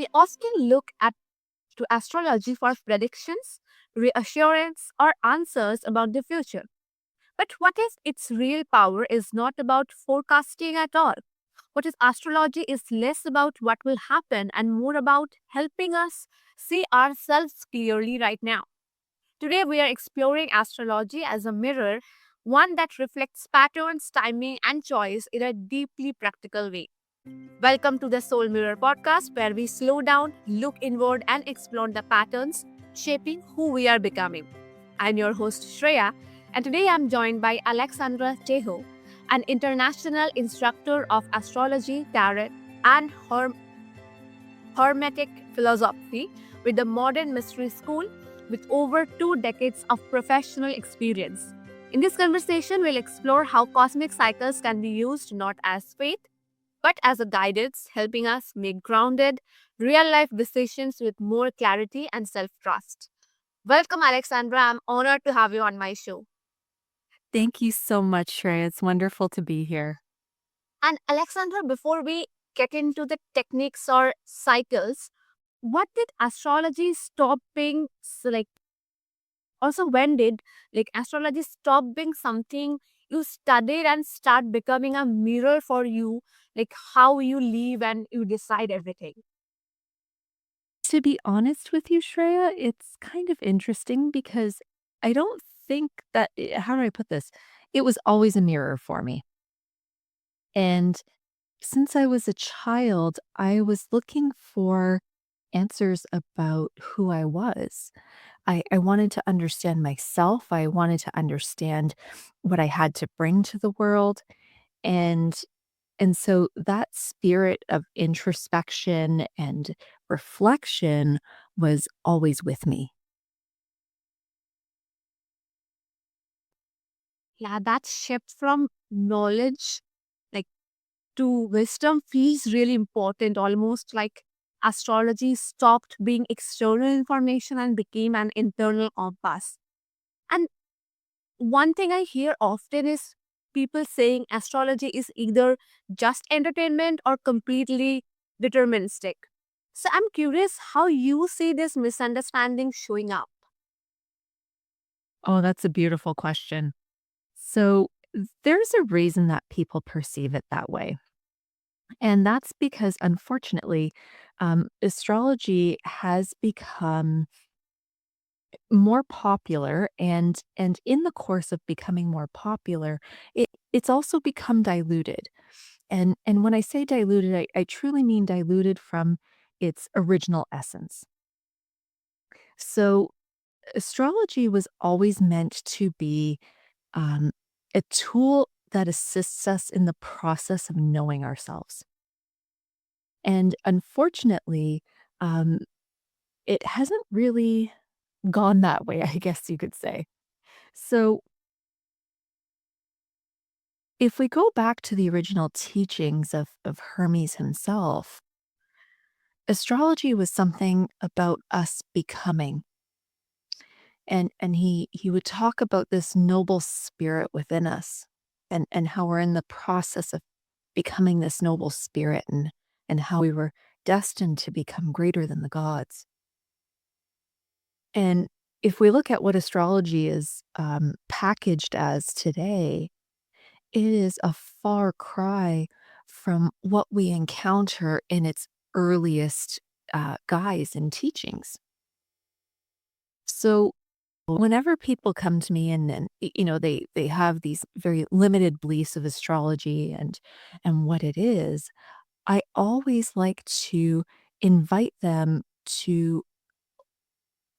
We often look at to astrology for predictions, reassurance, or answers about the future. But what if its real power is not about forecasting at all? What if astrology is less about what will happen and more about helping us see ourselves clearly right now? Today, we are exploring astrology as a mirror, one that reflects patterns, timing, and choice in a deeply practical way. Welcome to the Soul Mirror podcast, where we slow down, look inward, and explore the patterns shaping who we are becoming. I'm your host, Shreya, and today I'm joined by Aleksandra Ceho, an international instructor of astrology, tarot, and Hermetic philosophy with the Modern Mystery School with over 2 decades of professional experience. In this conversation, we'll explore how cosmic cycles can be used not as faith but as a guidance, helping us make grounded, real life decisions with more clarity and self trust. Welcome, Alexandra. I'm honored to have you on my show. Thank you so much, Shreya. It's wonderful to be here. And, Alexandra, before we get into the techniques or cycles, what did astrology stop being like? Also, when did astrology stop being something you studied and start becoming a mirror for you, like how you live and you decide everything? To be honest with you, Shreya, it's kind of interesting because I don't think that, how do I put this? It was always a mirror for me. And since I was a child, I was looking for answers about who I was. I wanted to understand myself. I wanted to understand what I had to bring to the world. And And so that spirit of introspection and reflection was always with me. Yeah, that shift from knowledge like to wisdom feels really important, almost like astrology stopped being external information and became an internal compass. And one thing I hear often is people saying astrology is either just entertainment or completely deterministic. So I'm curious how you see this misunderstanding showing up. Oh, that's a beautiful question. So there's a reason that people perceive it that way. And that's because, unfortunately, astrology has become more popular, and in the course of becoming more popular, it's also become diluted. And when I say diluted, I truly mean diluted from its original essence. So astrology was always meant to be um, a tool that assists us in the process of knowing ourselves. And unfortunately, um, it hasn't really gone that way, I guess you could say. So if we go back to the original teachings of Hermes himself, astrology was something about us becoming. And he would talk about this noble spirit within us, and how we're in the process of becoming this noble spirit, and how we were destined to become greater than the gods. And if we look at what astrology is packaged as today, it is a far cry from what we encounter in its earliest guise and teachings. So whenever people come to me and they have these very limited beliefs of astrology and what it is, I always like to invite them to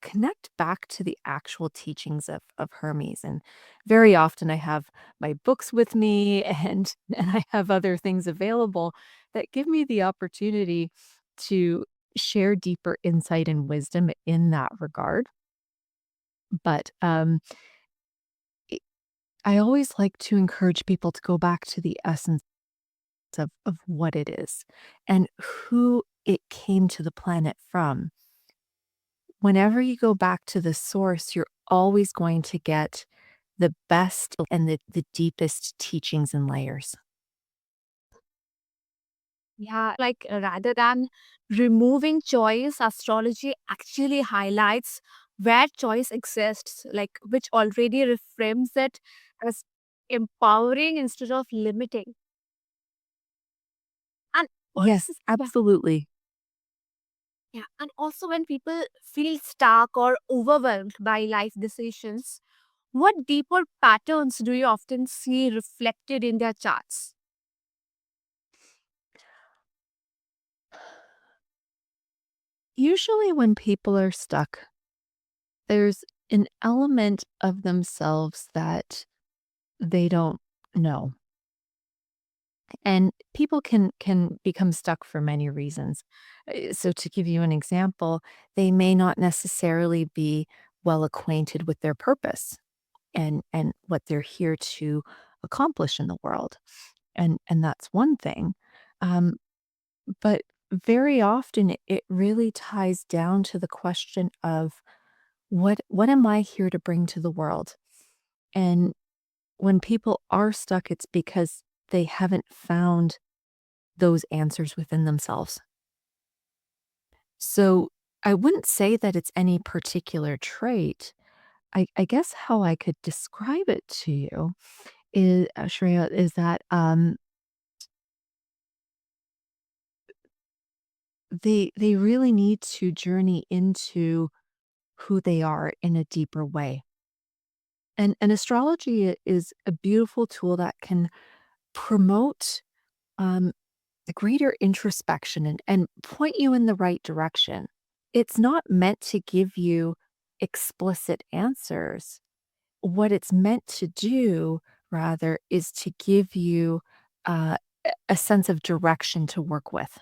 connect back to the actual teachings of Hermes. And very often I have my books with me and I have other things available that give me the opportunity to share deeper insight and wisdom in that regard. But I I always like to encourage people to go back to the essence of what it is and who it came to the planet from. Whenever you go back to the source, you're always going to get the best and the deepest teachings and layers. Yeah, like rather than removing choice, astrology actually highlights where choice exists, like which already reframes it as empowering instead of limiting. And also, Yes, yeah, absolutely. yeah, and also when people feel stuck or overwhelmed by life decisions, what deeper patterns do you often see reflected in their charts? Usually, when people are stuck, there's an element of themselves that they don't know. And people can become stuck for many reasons. So to give you an example, they may not necessarily be well acquainted with their purpose and what they're here to accomplish in the world. And that's one thing. Um, but very often it really ties down to the question of what am I here to bring to the world? And when people are stuck, it's because they haven't found those answers within themselves. So I wouldn't say that it's any particular trait. I guess how I could describe it to you is, Shreya, is that they really need to journey into who they are in a deeper way. And astrology is a beautiful tool that can promote um, the greater introspection and point you in the right direction. It's not meant to give you explicit answers. What it's meant to do, rather, is to give you a sense of direction to work with.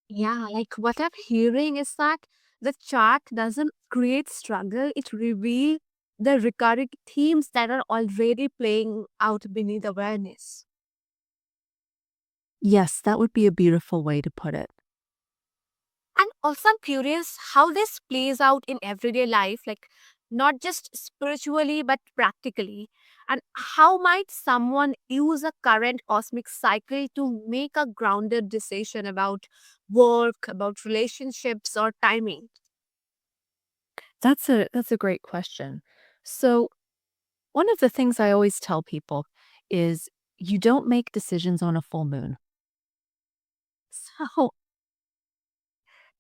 Yeah, like what I'm hearing is that the chart doesn't create struggle, it reveals the recurring themes that are already playing out beneath awareness. Yes, that would be a beautiful way to put it. And also, I'm curious how this plays out in everyday life, like not just spiritually, but practically. And how might someone use a current cosmic cycle to make a grounded decision about work, about relationships, or timing? That's a great question. So, one of the things I always tell people is you don't make decisions on a full moon. So,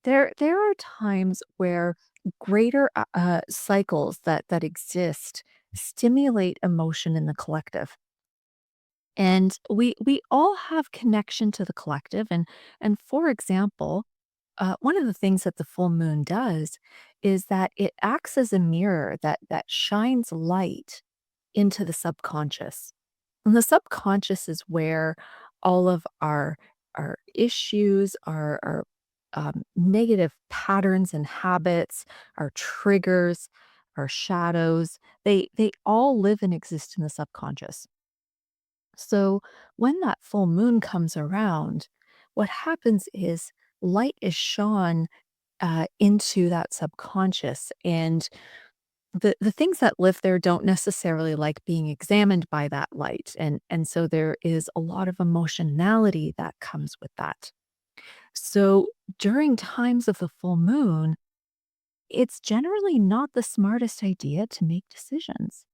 there are times where greater, cycles that exist stimulate emotion in the collective. And we all have connection to the collective, and for example, one of the things that the full moon does is that it acts as a mirror that shines light into the subconscious. And the subconscious is where all of our issues, our negative patterns and habits, our triggers, our shadows, they all live and exist in the subconscious. So when that full moon comes around, what happens is light is shone into that subconscious, and the things that live there don't necessarily like being examined by that light, and so there is a lot of emotionality that comes with that. So during times of the full moon, it's generally not the smartest idea to make decisions,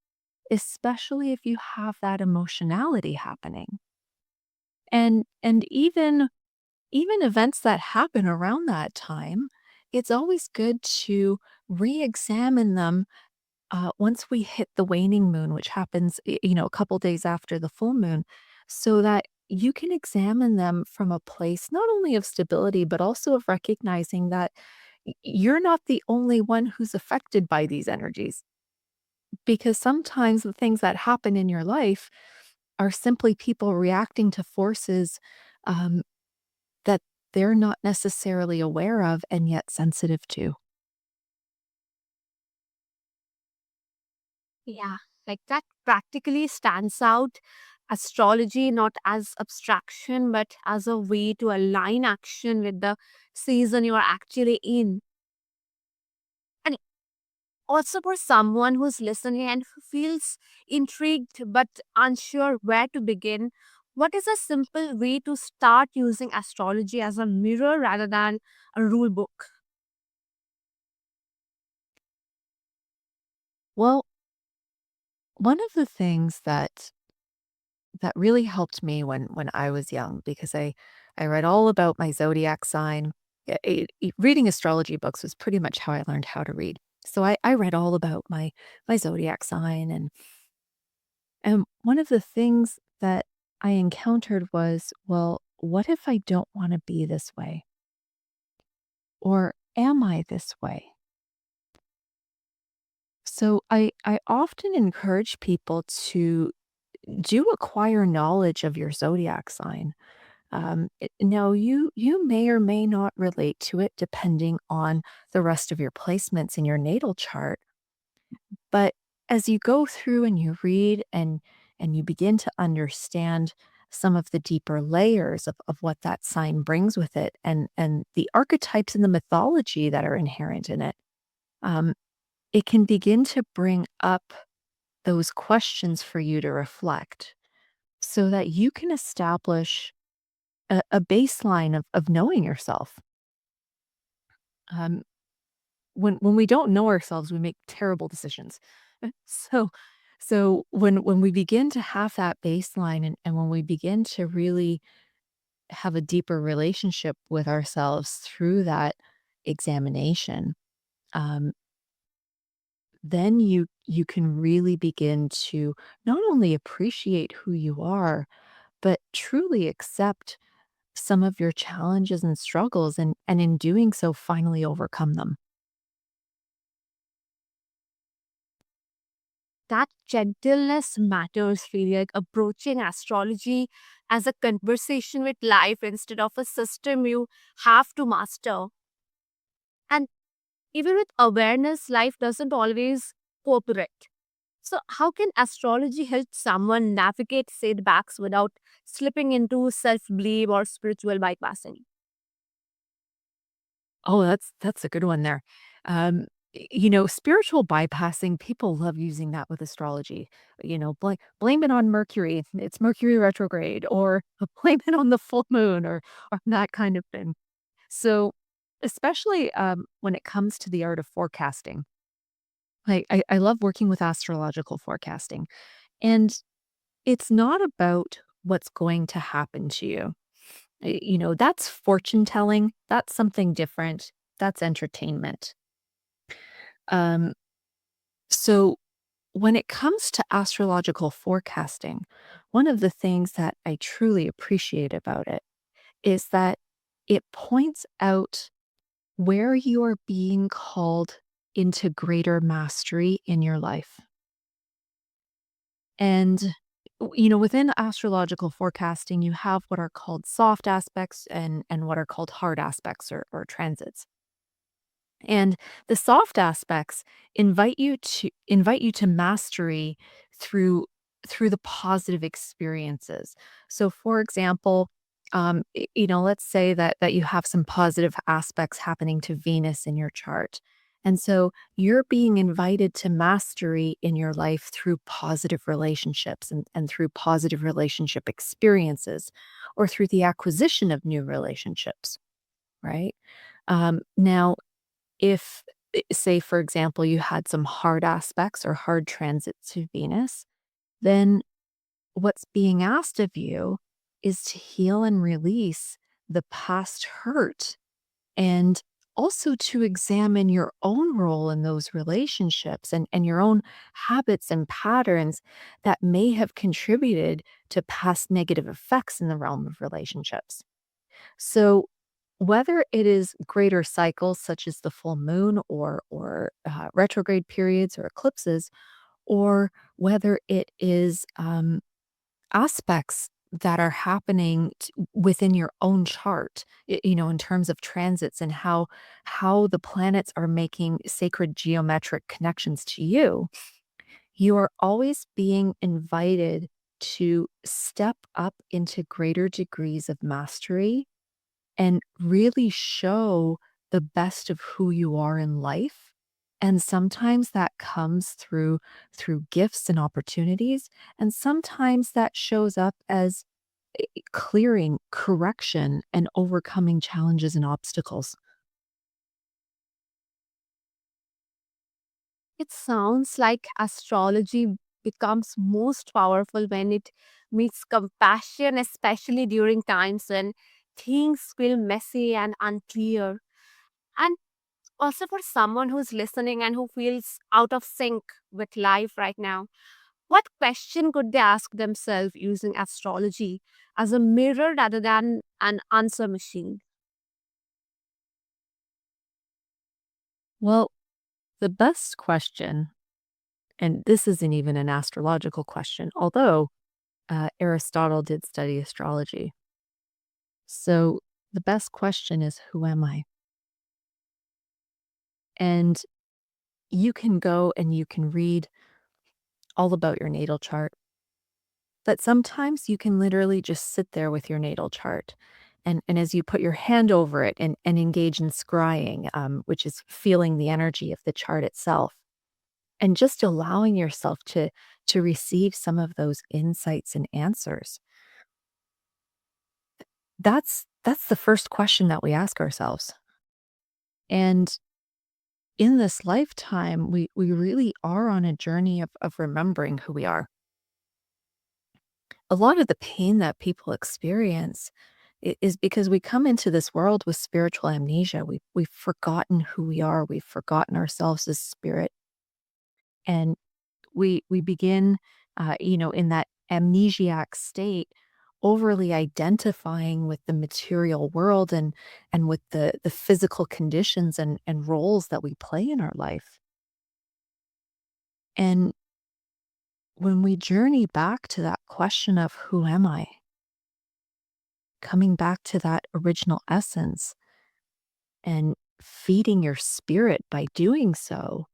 especially if you have that emotionality happening. And even events that happen around that time, it's always good to re-examine them once we hit the waning moon, which happens, a couple days after the full moon, so that you can examine them from a place not only of stability, but also of recognizing that you're not the only one who's affected by these energies. Because sometimes the things that happen in your life are simply people reacting to forces um, that they're not necessarily aware of and yet sensitive to. Yeah, like that practically stands out astrology not as abstraction, but as a way to align action with the season you are actually in. And Also, for someone who's listening and who feels intrigued but unsure where to begin, what is a simple way to start using astrology as a mirror rather than a rule book? Well, one of the things that really helped me when I was young, because I read all about my zodiac sign. Reading astrology books was pretty much how I learned how to read. So I read all about my zodiac sign, and one of the things that I encountered was, well, what if I don't want to be this way? Or am I this way? So I often encourage people to do acquire knowledge of your zodiac sign. Now you may or may not relate to it depending on the rest of your placements in your natal chart, but as you go through and you read and you begin to understand some of the deeper layers of what that sign brings with it, and the archetypes and the mythology that are inherent in it, um, it can begin to bring up those questions for you to reflect so that you can establish a baseline of knowing yourself. Um, when we don't know ourselves, we make terrible decisions. So when we begin to have that baseline, and when we begin to really have a deeper relationship with ourselves through that examination, um, then you can really begin to not only appreciate who you are, but truly accept some of your challenges and struggles, and in doing so, finally overcome them. That gentleness matters, really, like approaching astrology as a conversation with life instead of a system you have to master. And even with awareness, life doesn't always cooperate. So, how can astrology help someone navigate setbacks without slipping into self blame or spiritual bypassing? Oh, that's a good one there. Spiritual bypassing, people love using that with astrology. Blame it on Mercury. It's Mercury retrograde, or blame it on the full moon, or that kind of thing. So, especially when it comes to the art of forecasting, I love working with astrological forecasting, and it's not about what's going to happen to you. That's fortune telling. That's something different. That's entertainment. Um, so when it comes to astrological forecasting, one of the things that I truly appreciate about it is that it points out where you are being called into greater mastery in your life. And within astrological forecasting, you have what are called soft aspects and what are called hard aspects, or transits. And the soft aspects invite you to mastery through the positive experiences. So for example, let's say that you have some positive aspects happening to Venus in your chart. And so you're being invited to mastery in your life through positive relationships, and through positive relationship experiences, or through the acquisition of new relationships, right? Now, if, say, for example, you had some hard aspects or hard transits to Venus, then what's being asked of you is to heal and release the past hurt, and also to examine your own role in those relationships, and your own habits and patterns that may have contributed to past negative effects in the realm of relationships. So, whether it is greater cycles such as the full moon, or retrograde periods or eclipses, or whether it is aspects that are happening within your own chart, in terms of transits, and how the planets are making sacred geometric connections to you, you are always being invited to step up into greater degrees of mastery and really show the best of who you are in life, And sometimes that comes through gifts and opportunities, and sometimes that shows up as clearing, correction, and overcoming challenges and obstacles. It sounds like astrology becomes most powerful when it meets compassion, especially during times when things feel messy and unclear. And also for someone who's listening and who feels out of sync with life right now, what question could they ask themselves using astrology as a mirror rather than an answer machine? Well, the best question, and this isn't even an astrological question, although Aristotle did study astrology. So the best question is, who am I? And you can go and you can read all about your natal chart, but sometimes you can literally just sit there with your natal chart. And as you put your hand over it and engage in scrying, which is feeling the energy of the chart itself, and just allowing yourself to receive some of those insights and answers. That's the first question that we ask ourselves. And in this lifetime, we really are on a journey of remembering who we are. A lot of the pain that people experience is because we come into this world with spiritual amnesia. We've forgotten who we are. We've forgotten ourselves as spirit, and we begin, in that amnesiac state, overly identifying with the material world and with the physical conditions and roles that we play in our life. And when we journey back to that question of who am I, coming back to that original essence and feeding your spirit by doing so,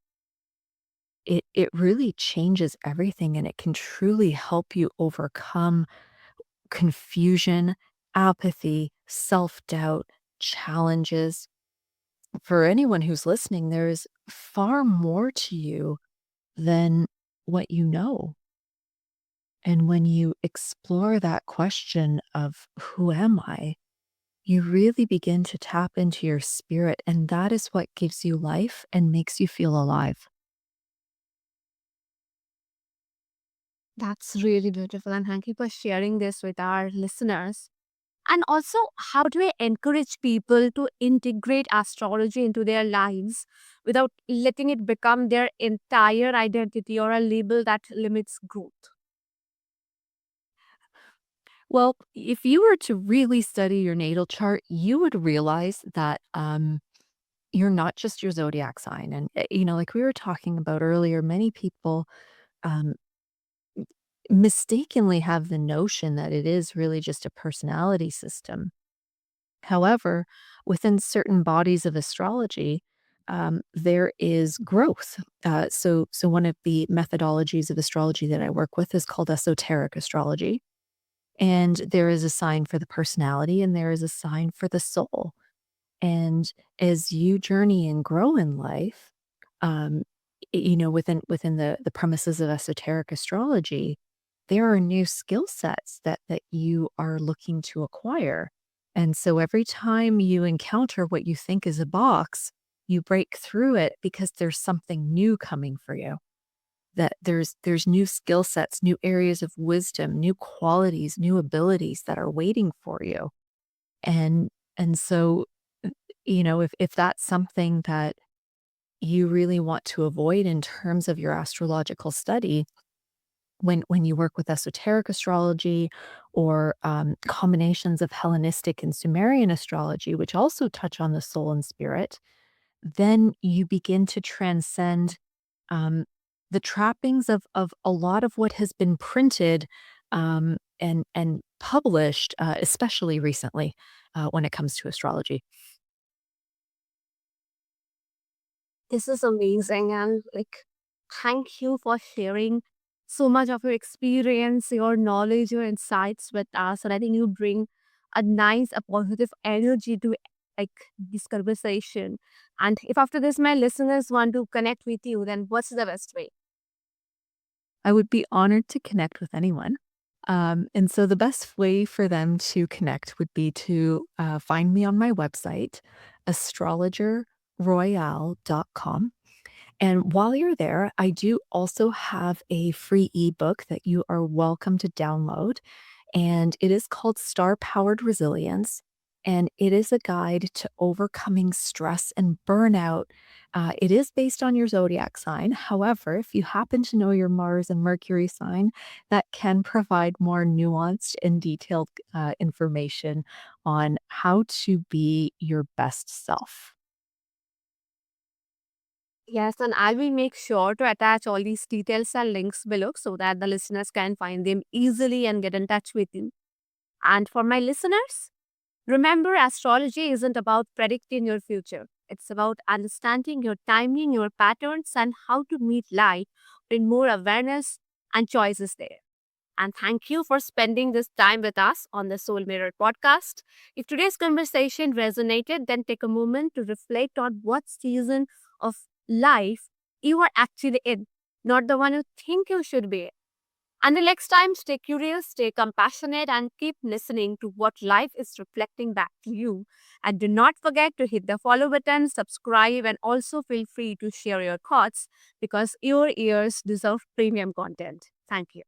it really changes everything, and it can truly help you overcome confusion, apathy, self-doubt, challenges. For anyone who's listening, there is far more to you than what you know. And when you explore that question of who am I, you really begin to tap into your spirit, and that is what gives you life and makes you feel alive. That's really beautiful, and thank you for sharing this with our listeners. And also, how do I encourage people to integrate astrology into their lives without letting it become their entire identity or a label that limits growth? Well, if you were to really study your natal chart, you would realize that you're not just your zodiac sign. And, like we were talking about earlier, many people um, mistakenly have the notion that it is really just a personality system. However, within certain bodies of astrology, there is growth. So one of the methodologies of astrology that I work with is called esoteric astrology. And there is a sign for the personality and there is a sign for the soul. And as you journey and grow in life, um, within the premises of esoteric astrology, there are new skill sets that you are looking to acquire. And so every time you encounter what you think is a box, you break through it because there's something new coming for you. That there's new skill sets, new areas of wisdom, new qualities, new abilities that are waiting for you. And so, if that's something that you really want to avoid in terms of your astrological study, when you work with esoteric astrology or combinations of Hellenistic and Sumerian astrology, which also touch on the soul and spirit, then you begin to transcend um, the trappings of a lot of what has been printed and published, especially recently, when it comes to astrology. This is amazing, and thank you for sharing so much of your experience, your knowledge, your insights with us. And I think you bring a nice, a positive energy to like this conversation. And if after this my listeners want to connect with you, then what's the best way? I would be honored to connect with anyone. And so the best way for them to connect would be to find me on my website, astrologerroyale.com. And while you're there, I do also have a free ebook that you are welcome to download. And it is called Star Powered Resilience. And it is a guide to overcoming stress and burnout. It is based on your zodiac sign. However, if you happen to know your Mars and Mercury sign, that can provide more nuanced and detailed information on how to be your best self. Yes, and I will make sure to attach all these details and links below so that the listeners can find them easily and get in touch with you. And for my listeners, remember, astrology isn't about predicting your future. It's about understanding your timing, your patterns, and how to meet life with more awareness and choices there. And thank you for spending this time with us on the Soul Mirror podcast. If today's conversation resonated, then take a moment to reflect on what season of life you are actually in, not the one you think you should be. Until next time, stay curious, stay compassionate, and keep listening to what life is reflecting back to you. And do not forget to hit the follow button, subscribe, and also feel free to share your thoughts because your ears deserve premium content. Thank you.